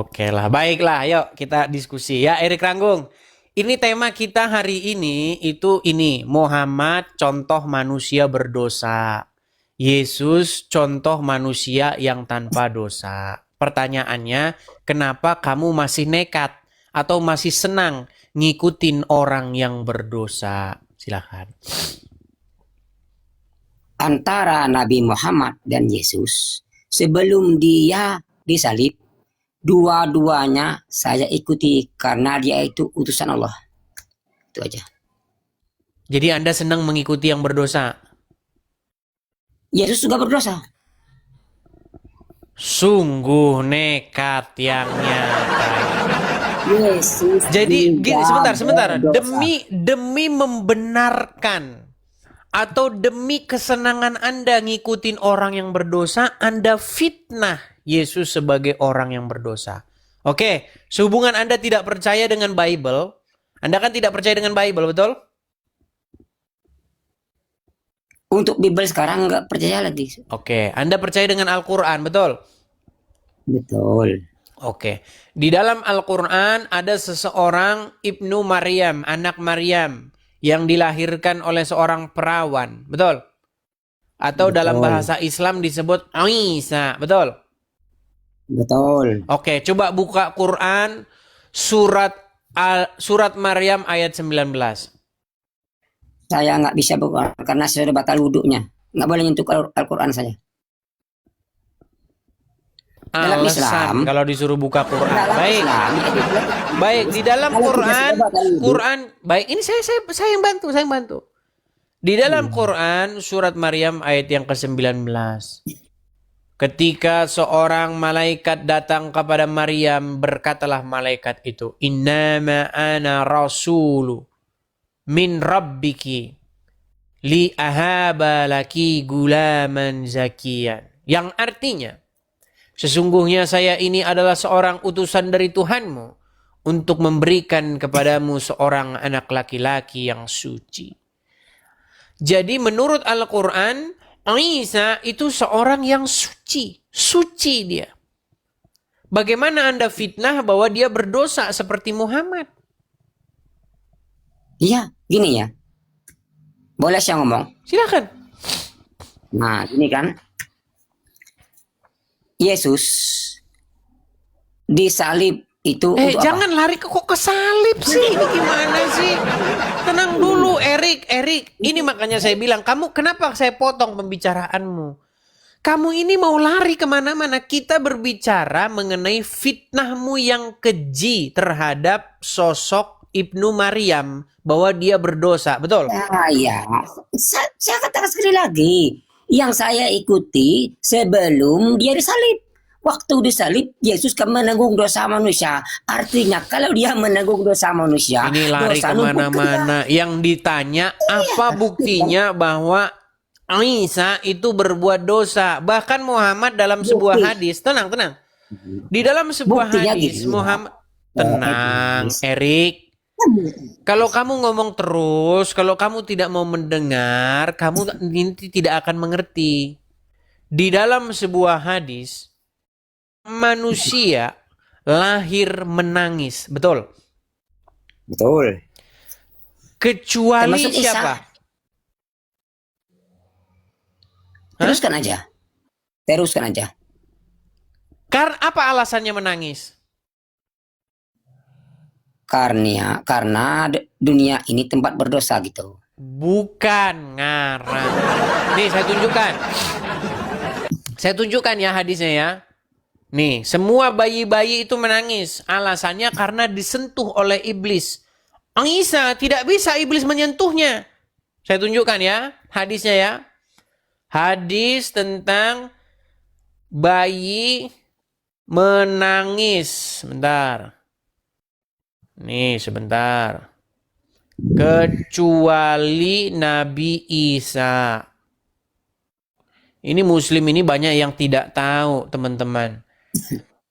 Oke lah, baiklah. Yuk kita diskusi ya, Erik Ranggung. Ini tema kita hari ini itu ini, Muhammad contoh manusia berdosa. Yesus contoh manusia yang tanpa dosa. Pertanyaannya, kenapa kamu masih nekat atau masih senang ngikutin orang yang berdosa? Silakan. Antara Nabi Muhammad dan Yesus, sebelum dia disalib, dua-duanya saya ikuti karena dia itu utusan Allah. Itu aja. Jadi Anda senang mengikuti yang berdosa? Yesus juga berdosa. Sungguh nekat yang nyata. Yesus Jadi gini, juga sebentar. berdosa. Demi membenarkan atau demi kesenangan Anda ngikutin orang yang berdosa, Anda fitnah Yesus sebagai orang yang berdosa. Oke, sehubungan Anda tidak percaya dengan Bible, Anda kan tidak percaya dengan Bible, betul? Untuk Bible sekarang nggak percaya lagi. Oke, Anda percaya dengan Al-Quran, betul? Betul. Oke, di dalam Al-Quran ada seseorang Ibnu Maryam, anak Maryam, yang dilahirkan oleh seorang perawan, betul? Atau dalam Betul. bahasa Islam disebut Isa, betul? Betul. Oke, coba buka Quran surat Maryam ayat 19. Saya nggak bisa buka karena saya sudah batal wudhunya. Nggak boleh nyentuh Al-Quran saya. Dalam Islam, Alasan kalau disuruh buka Quran. dalam Baik. Islam, Baik, di dalam kalau kita Quran, sudah batal wudhu, baik, ini saya yang bantu, saya yang bantu. Di dalam Quran surat Maryam ayat yang ke-19. Ketika seorang malaikat datang kepada Maryam, berkatalah malaikat itu, "Innama ana rasulu min rabbiki li ahaba laki gulaman zakiyan." Yang artinya, sesungguhnya saya ini adalah seorang utusan dari Tuhanmu untuk memberikan kepadamu seorang anak laki-laki yang suci. Jadi menurut Al-Quran, Isa itu seorang yang suci. Suci dia. Bagaimana Anda fitnah bahwa dia berdosa seperti Muhammad? iya, gini ya. Boleh saya ngomong? Silakan. Nah, ini kan Yesus disalib itu untuk apa? Jangan lari kok ke salib sih. Ini gimana sih? Tenang dulu, Erik. Ini makanya saya bilang, kamu kenapa saya potong pembicaraanmu? Kamu ini mau lari kemana-mana. Kita berbicara mengenai fitnahmu yang keji terhadap sosok Ibnu Maryam. Bahwa dia berdosa, betul? Ya, saya katakan sekali lagi. Yang saya ikuti sebelum dia disalib. Waktu disalib, Yesus kan menanggung dosa manusia. Artinya kalau dia menanggung dosa manusia, Ini lari dosa numpuk ke dia. kemana-mana. Yang ditanya, apa buktinya bahwa Isa itu berbuat dosa? Bahkan Muhammad dalam sebuah Bukti. hadis, tenang. Di dalam sebuah Buktinya hadis, gini. Muhammad, tenang, Erik. Kalau kamu ngomong terus, kalau kamu tidak mau mendengar, kamu nanti tidak akan mengerti. Di dalam sebuah hadis, manusia lahir menangis, betul? Betul. Kecuali Termasuk Isa. siapa? Teruskan aja. Teruskan aja. Karena apa alasannya menangis? Karena dunia ini tempat berdosa gitu. Bukan ngarang. Nih saya tunjukkan ya hadisnya ya. Nih, semua bayi-bayi itu menangis. Alasannya karena disentuh oleh iblis. Isa tidak bisa iblis menyentuhnya. Saya tunjukkan ya hadisnya ya. Hadis tentang bayi menangis. Sebentar. Nih, sebentar. Kecuali Nabi Isa. Ini Muslim ini banyak yang tidak tahu, teman-teman.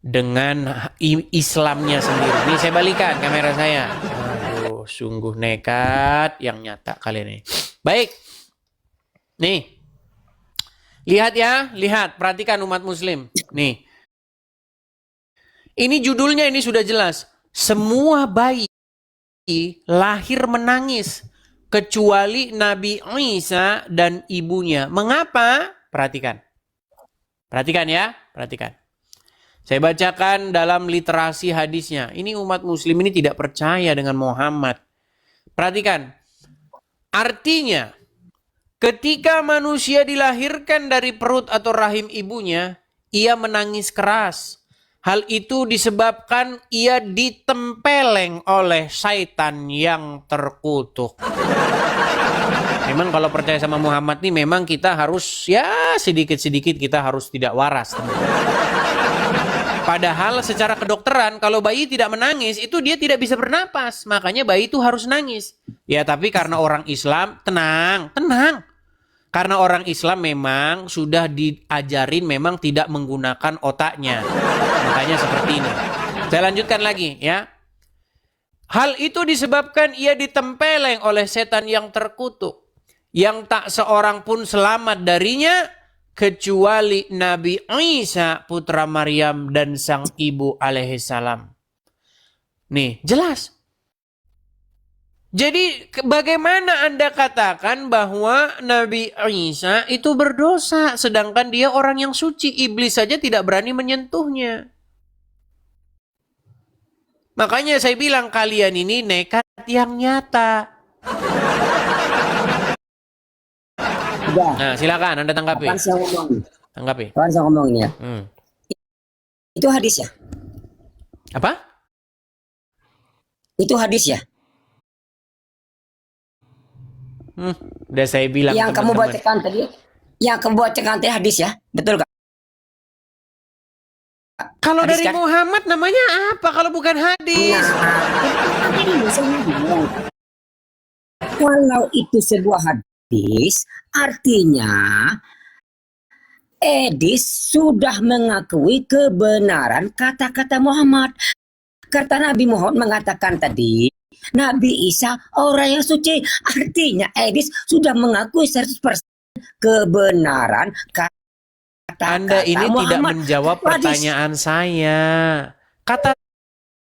Dengan Islamnya sendiri. Ini saya balikan kamera saya. Aduh, sungguh nekat yang nyata kali ini. Baik. Nih. Lihat ya, lihat. Perhatikan umat Muslim. Nih. Ini judulnya ini sudah jelas. Semua bayi lahir menangis kecuali Nabi Isa dan ibunya. Mengapa? Perhatikan. Perhatikan ya, perhatikan. Saya bacakan dalam literasi hadisnya. Ini umat muslim ini tidak percaya dengan Muhammad. Perhatikan. Artinya, ketika manusia dilahirkan dari perut atau rahim ibunya, ia menangis keras. Hal itu disebabkan ia ditempeleng oleh syaitan yang terkutuk. Memang kalau percaya sama Muhammad nih memang kita harus ya sedikit-sedikit kita harus tidak waras. Padahal secara kedokteran kalau bayi tidak menangis itu dia tidak bisa bernapas. Makanya bayi itu harus nangis. Ya tapi karena orang Islam tenang, tenang. Karena orang Islam memang sudah diajarin memang tidak menggunakan otaknya. Makanya seperti ini. Saya lanjutkan lagi ya. Hal itu disebabkan ia ditempeleng oleh setan yang terkutuk. Yang tak seorang pun selamat darinya kecuali Nabi Isa putra Maryam dan sang ibu alaihissalam. Nih jelas. Jadi bagaimana Anda katakan bahwa Nabi Isa itu berdosa sedangkan dia orang yang suci, iblis saja tidak berani menyentuhnya. Makanya saya bilang kalian ini nekat yang nyata. Udah. Nah, silakan Anda tanggapi. Kapan saya ngomong? Tanggapi. Kapan saya ngomong ini ya? Itu hadis ya? Apa? Itu hadis ya? Udah saya bilang Yang kamu teman-teman. bacakan tadi, yang kamu bacakan tadi hadis ya? Betul gak? Kalau Hadis dari kan? Muhammad namanya apa kalau bukan hadis? Kalau itu sebuah hadis, artinya Edis sudah mengakui kebenaran kata-kata Muhammad. Kata Nabi Muhammad mengatakan tadi, Nabi Isa orang yang suci. Artinya Edis sudah mengakui 100% kebenaran kata-kata Anda ini Muhammad. tidak menjawab pertanyaan saya. Kata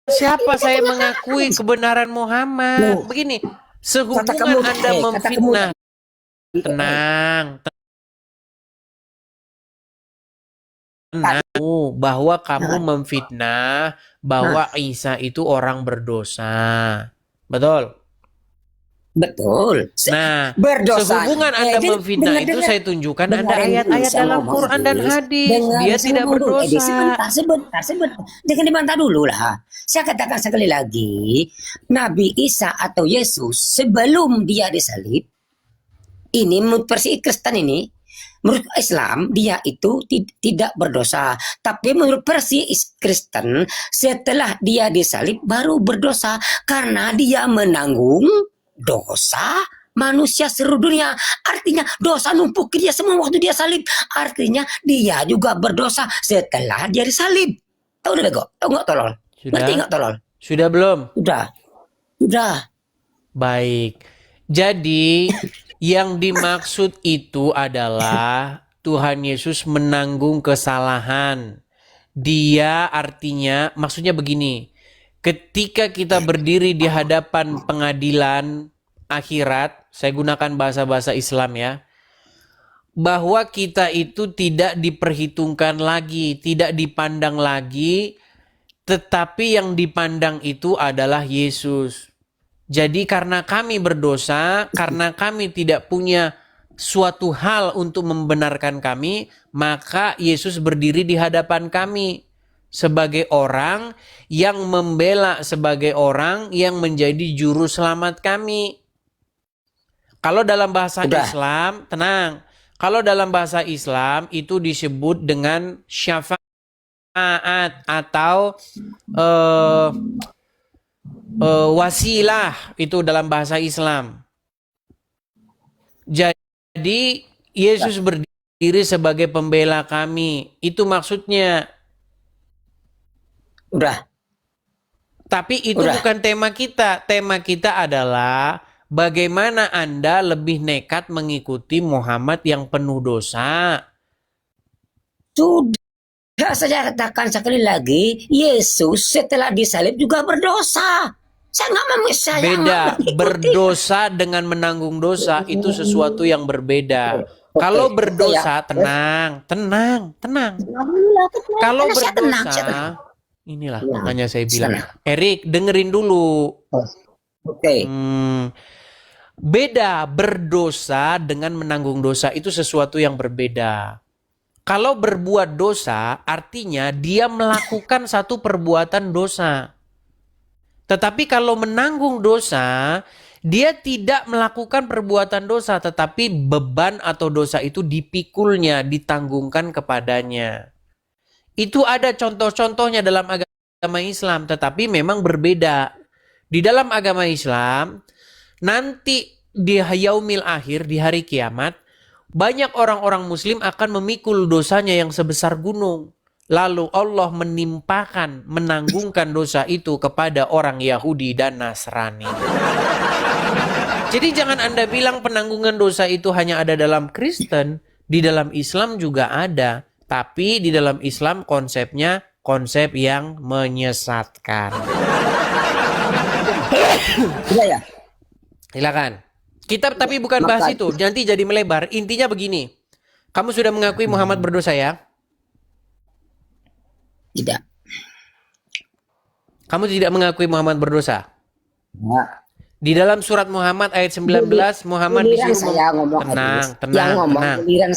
siapa saya mengakui kebenaran Muhammad? Begini, sehubungan Anda memfitnah. Tenang. Bahwa kamu memfitnah bahwa Isa itu orang berdosa. Betul? Betul. Nah, berdosa. sehubungan Anda memfitnah itu saya tunjukkan Anda ayat-ayat dalam Quran dan hadis. Dia tidak berdosa. Sebentar. Jangan dibantah dulu lah. Saya katakan sekali lagi, Nabi Isa atau Yesus sebelum dia disalib, ini menurut versi Kristen ini, menurut Islam dia itu tidak berdosa. Tapi menurut versi Kristen, setelah dia disalib baru berdosa karena dia menanggung dosa manusia seluruh dunia. Artinya dosa numpuk dia semua waktu dia salib. Artinya dia juga berdosa setelah dia disalib. Tahu udah bego? Tahu nggak tolol? Ngerti nggak tolol? Sudah belum? Udah. Baik. Jadi yang dimaksud itu adalah Tuhan Yesus menanggung kesalahan. Dia artinya maksudnya begini. Ketika kita berdiri di hadapan pengadilan akhirat, saya gunakan bahasa-bahasa Islam ya, bahwa kita itu tidak diperhitungkan lagi, tidak dipandang lagi, tetapi yang dipandang itu adalah Yesus. Jadi karena kami berdosa, karena kami tidak punya suatu hal untuk membenarkan kami, maka Yesus berdiri di hadapan kami sebagai orang yang membela, sebagai orang yang menjadi juru selamat kami. Kalau dalam bahasa Islam, tenang. Kalau dalam bahasa Islam itu disebut dengan syafaat atau wasilah, itu dalam bahasa Islam. Jadi Yesus berdiri sebagai pembela kami. Itu maksudnya. Udah. Tapi itu bukan tema kita. Tema kita adalah bagaimana Anda lebih nekat mengikuti Muhammad yang penuh dosa. Sudah. Ya, saya katakan sekali lagi, Yesus setelah disalib juga berdosa. Saya nggak Beda, mengikuti. berdosa dengan menanggung dosa itu sesuatu yang berbeda. Oke, Kalau oke ya. berdosa, tenang, tenang, tenang. Alhamdulillah, tenang. Kalau Karena saya tenang, berdosa, saya tenang. inilah Tenang, makanya saya bilang, tenang. Erik, dengerin dulu. Oh, oke, Hmm, beda berdosa dengan menanggung dosa itu sesuatu yang berbeda. Kalau berbuat dosa, artinya dia melakukan satu perbuatan dosa. Tetapi kalau menanggung dosa, dia tidak melakukan perbuatan dosa, tetapi beban atau dosa itu dipikulnya, ditanggungkan kepadanya. Itu ada contoh-contohnya dalam agama Islam, tetapi memang berbeda. Di dalam agama Islam, nanti di yaumil akhir, di hari kiamat, banyak orang-orang muslim akan memikul dosanya yang sebesar gunung. Lalu Allah menimpakan, menanggungkan dosa itu kepada orang Yahudi dan Nasrani. Jadi jangan Anda bilang penanggungan dosa itu hanya ada dalam Kristen, di dalam Islam juga ada. Tapi di dalam Islam konsepnya konsep yang menyesatkan. sudah ya. Silakan. Kita tapi bukan bahas Maka itu, nanti jadi melebar. Intinya begini. Kamu sudah mengakui Muhammad berdosa ya? tidak. Kamu tidak mengakui Muhammad berdosa? Ya. Di dalam surat Muhammad ayat 19, Muhammad Giliran disuruh saya ngomong tenang, Hadis. Yang tenang, ngomong tenang. giliran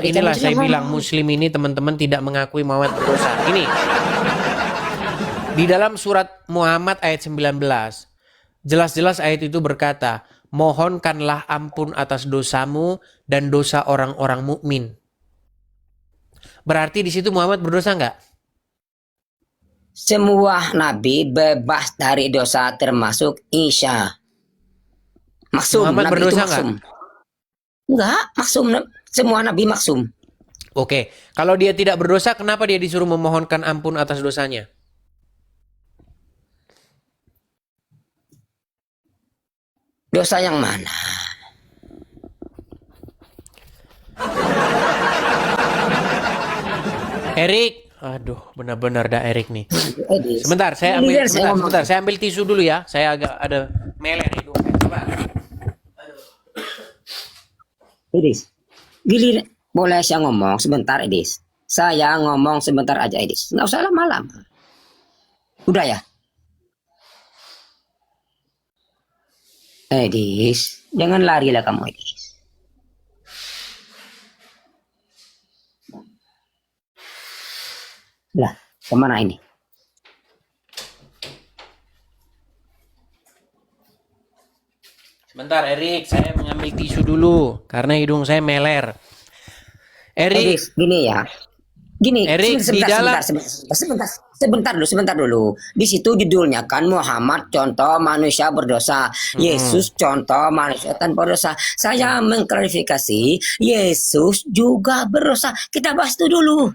Inilah saya bilang ngomong. muslim ini teman-teman tidak mengakui Muhammad berdosa. Ini di dalam surat Muhammad ayat 19. Jelas-jelas ayat itu berkata, mohonkanlah ampun atas dosamu dan dosa orang-orang mukmin. Berarti di situ Muhammad berdosa nggak? Semua nabi bebas dari dosa termasuk Isa. Maksum, Muhammad nabi itu berdosa maksum. Enggak, maksum. Semua nabi maksum. Oke, kalau dia tidak berdosa, kenapa dia disuruh memohonkan ampun atas dosanya? Dosa yang mana? Erik, aduh, benar-benar dah Erik nih. Edis. Sebentar, Giliran saya ngomong. saya ambil tisu dulu ya. Saya agak ada melek hidung. Coba. Edis. Giliran. Boleh saya ngomong sebentar, Edis? Saya ngomong sebentar aja, Edis. Nggak usah lama-lama. Udah ya? Edis, jangan lari lah kamu, Edis. Lah, kemana ini? Sebentar, Erik, saya mengambil tisu dulu karena hidung saya meler. Erik, Edis, gini ya. Gini, Erik, di dalam sebentar dulu. Di situ judulnya kan Muhammad contoh manusia berdosa, Yesus contoh manusia tanpa dosa. Saya mengklarifikasi, Yesus juga berdosa. Kita bahas itu dulu.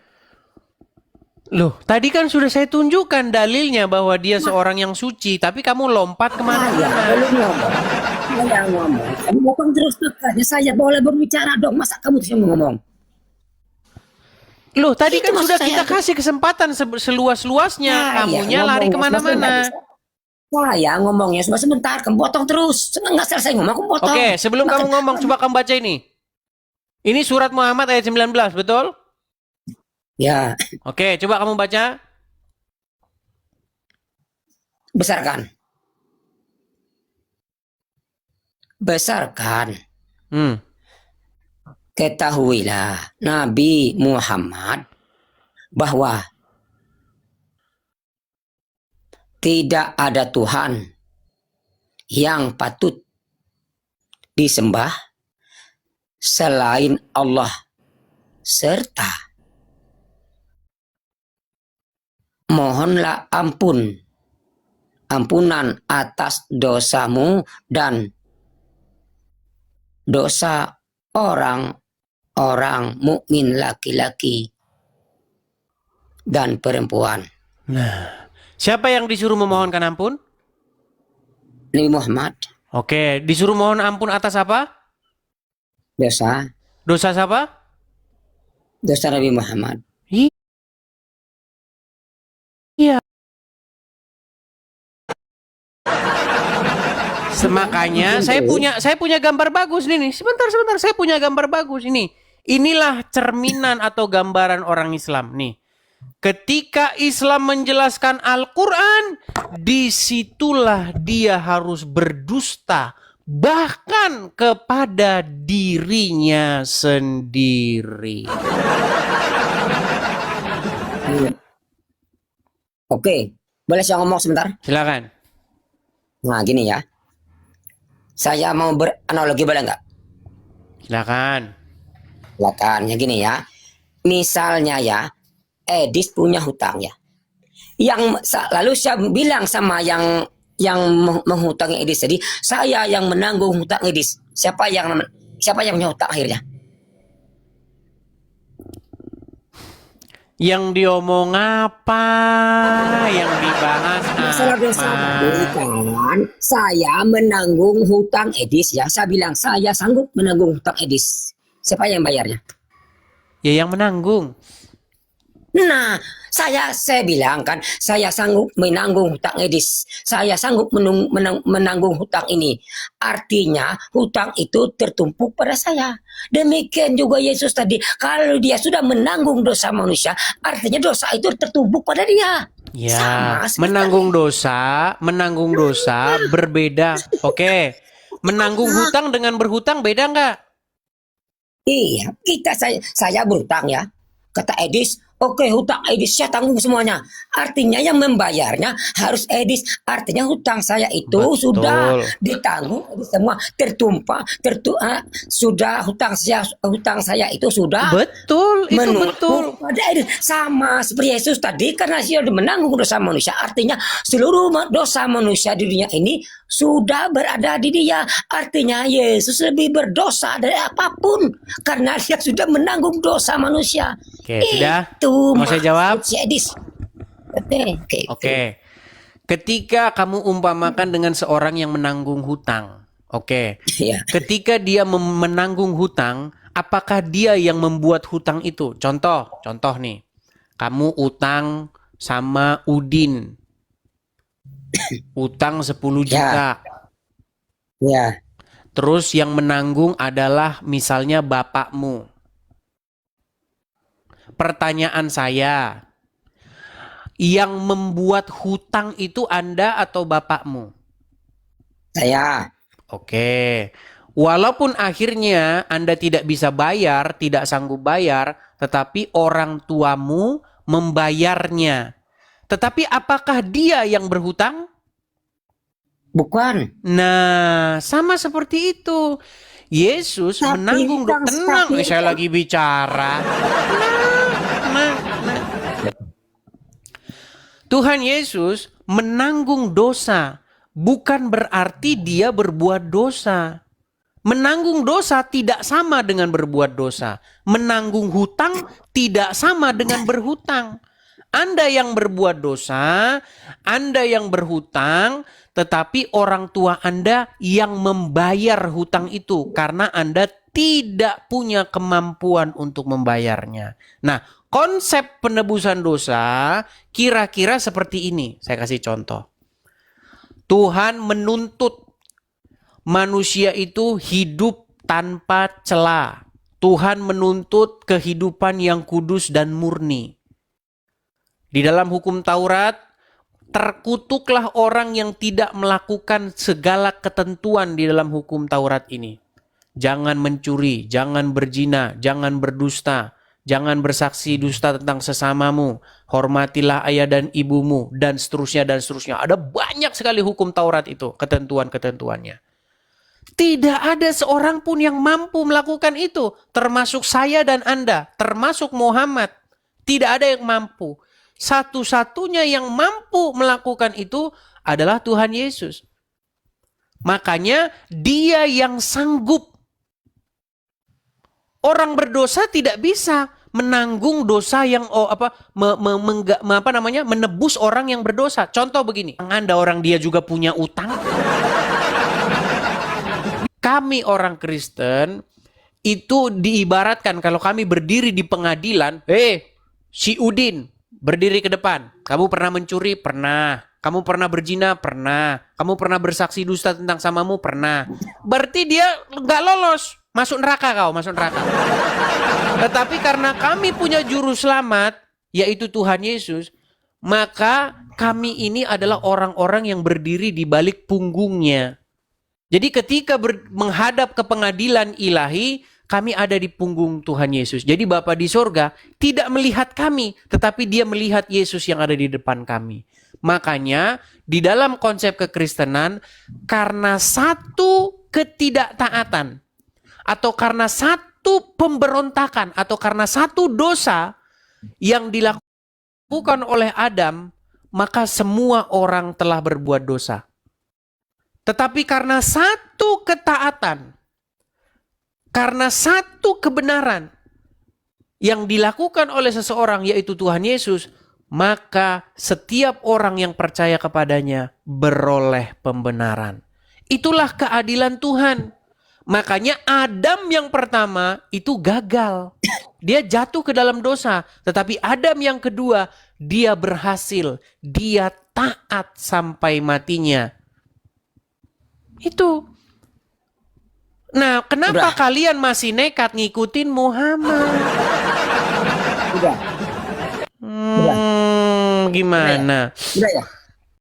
loh, tadi kan sudah saya tunjukkan dalilnya bahwa dia seorang yang suci, tapi kamu lompat Saya kemana-mana. belum ngomong. Saya ngomong. Kamu ngomong terus makanya saya boleh berbicara dong. Masa kamu terus yang ngomong? Loh, tadi Itu kan maksud sudah saya. kita kasih kesempatan seluas-luasnya. Kamunya lari kemana-mana. Saya ngomongnya cuma sebentar, kamu potong terus. Nggak selesai ngomong, kamu potong. Oke, sebelum kamu ngomong, coba kamu baca ini. Ini surat Muhammad ayat 19, betul? Ya, Oke, coba kamu baca. besarkan. Besarkan. Hmm. Ketahuilah Nabi Muhammad bahwa tidak ada Tuhan yang patut disembah selain Allah serta mohonlah ampunan atas dosamu dan dosa orang mukmin laki-laki dan perempuan. Nah, siapa yang disuruh memohonkan ampun? Nabi Muhammad Oke, disuruh mohon ampun atas apa? dosa Dosa siapa? Nabi Muhammad. Ih, Makanya saya punya gambar bagus nih. Sebentar, saya punya gambar bagus ini. Inilah cerminan atau gambaran orang Islam nih. Ketika Islam menjelaskan Al-Quran, disitulah dia harus berdusta, bahkan kepada dirinya sendiri. Oke, boleh saya ngomong sebentar? Silakan. Nah, gini ya. Saya mau beranalogi, boleh nggak? Silakan. Silakan, ya gini ya. Misalnya ya, Edis punya hutang ya. Lalu saya bilang sama yang menghutangi Edis tadi, saya yang menanggung hutang Edis. Siapa yang punya hutang akhirnya? Yang diomong apa? Yang dibahas Masalah kan, saya menanggung hutang Edis ya. Saya bilang saya sanggup menanggung hutang Edis. Siapa yang bayarnya? Ya yang menanggung. Nah, saya bilang kan, saya sanggup menanggung hutang Edis. Saya sanggup menanggung hutang ini. Artinya, hutang itu tertumpuk pada saya. Demikian juga Yesus tadi. Kalau dia sudah menanggung dosa manusia, artinya dosa itu tertumpuk pada dia. Ya, menanggung dosa berbeda. Oke. Menanggung hutang dengan berhutang beda nggak? Iya, saya berhutang ya. Kata Edis, oke, hutang Edis saya tanggung semuanya. Artinya yang membayarnya harus Edis. Artinya hutang saya itu Betul. sudah ditanggung Edis semua, tertumpah, sudah hutang saya itu sudah Betul, itu betul. pada Edis. Sama seperti Yesus tadi, karena dia sudah menanggung dosa manusia. Artinya seluruh dosa manusia di dunia ini sudah berada di dia. Artinya Yesus lebih berdosa dari apapun karena dia sudah menanggung dosa manusia. Oke, sudah? Itu Mau saya jawab? Oke. Ketika kamu umpamakan dengan seorang yang menanggung hutang, oke. Ya. Ketika dia menanggung hutang, apakah dia yang membuat hutang itu? Contoh nih. Kamu utang sama Udin. Utang 10 juta. Ya. Terus yang menanggung adalah misalnya bapakmu. Pertanyaan saya, yang membuat hutang itu Anda atau bapakmu? Saya. Oke. Walaupun akhirnya Anda tidak bisa bayar, tidak sanggup bayar, tetapi orang tuamu membayarnya. Tetapi apakah dia yang berhutang? Bukan. Nah, sama seperti itu. Yesus menanggung tenang. Saya lagi bicara. Tenang. Tuhan Yesus menanggung dosa. Bukan berarti dia berbuat dosa. Menanggung dosa tidak sama dengan berbuat dosa. Menanggung hutang tidak sama dengan berhutang. Anda yang berbuat dosa, Anda yang berhutang, tetapi orang tua Anda yang membayar hutang itu karena Anda tidak punya kemampuan untuk membayarnya. Nah, konsep penebusan dosa kira-kira seperti ini. Saya kasih contoh. Tuhan menuntut manusia itu hidup tanpa cela. Tuhan menuntut kehidupan yang kudus dan murni. Di dalam hukum Taurat, terkutuklah orang yang tidak melakukan segala ketentuan di dalam hukum Taurat ini. Jangan mencuri, jangan berzina, jangan berdusta, jangan bersaksi dusta tentang sesamamu, hormatilah ayah dan ibumu, dan seterusnya, dan seterusnya. Ada banyak sekali hukum Taurat itu, ketentuan-ketentuannya. Tidak ada seorang pun yang mampu melakukan itu, termasuk saya dan Anda, termasuk Muhammad. Tidak ada yang mampu. Satu-satunya yang mampu melakukan itu adalah Tuhan Yesus. Makanya dia yang sanggup. Orang berdosa tidak bisa menanggung dosa yang menebus orang yang berdosa. Contoh begini, Anda orang dia juga punya utang. Kami orang Kristen itu diibaratkan kalau kami berdiri di pengadilan, si Udin berdiri ke depan. Kamu pernah mencuri? Pernah. Kamu pernah berzina? Pernah. Kamu pernah bersaksi dusta tentang samamu? Pernah. Berarti dia nggak lolos. Masuk neraka kau, masuk neraka. Tetapi karena kami punya juru selamat, yaitu Tuhan Yesus, maka kami ini adalah orang-orang yang berdiri di balik punggungnya. Jadi ketika menghadap ke pengadilan ilahi, kami ada di punggung Tuhan Yesus. Jadi Bapa di sorga tidak melihat kami, tetapi dia melihat Yesus yang ada di depan kami. Makanya di dalam konsep kekristenan, karena satu ketidaktaatan, atau karena satu pemberontakan, atau karena satu dosa yang dilakukan oleh Adam, maka semua orang telah berbuat dosa. Tetapi karena satu ketaatan, karena satu kebenaran yang dilakukan oleh seseorang yaitu Tuhan Yesus, maka setiap orang yang percaya kepadanya beroleh pembenaran. Itulah keadilan Tuhan. Makanya Adam yang pertama itu gagal. Dia jatuh ke dalam dosa. Tetapi Adam yang kedua, dia berhasil. Dia taat sampai matinya. Itu. Nah, kenapa kalian masih nekat ngikutin Muhammad? Udah. Gimana? Udah ya?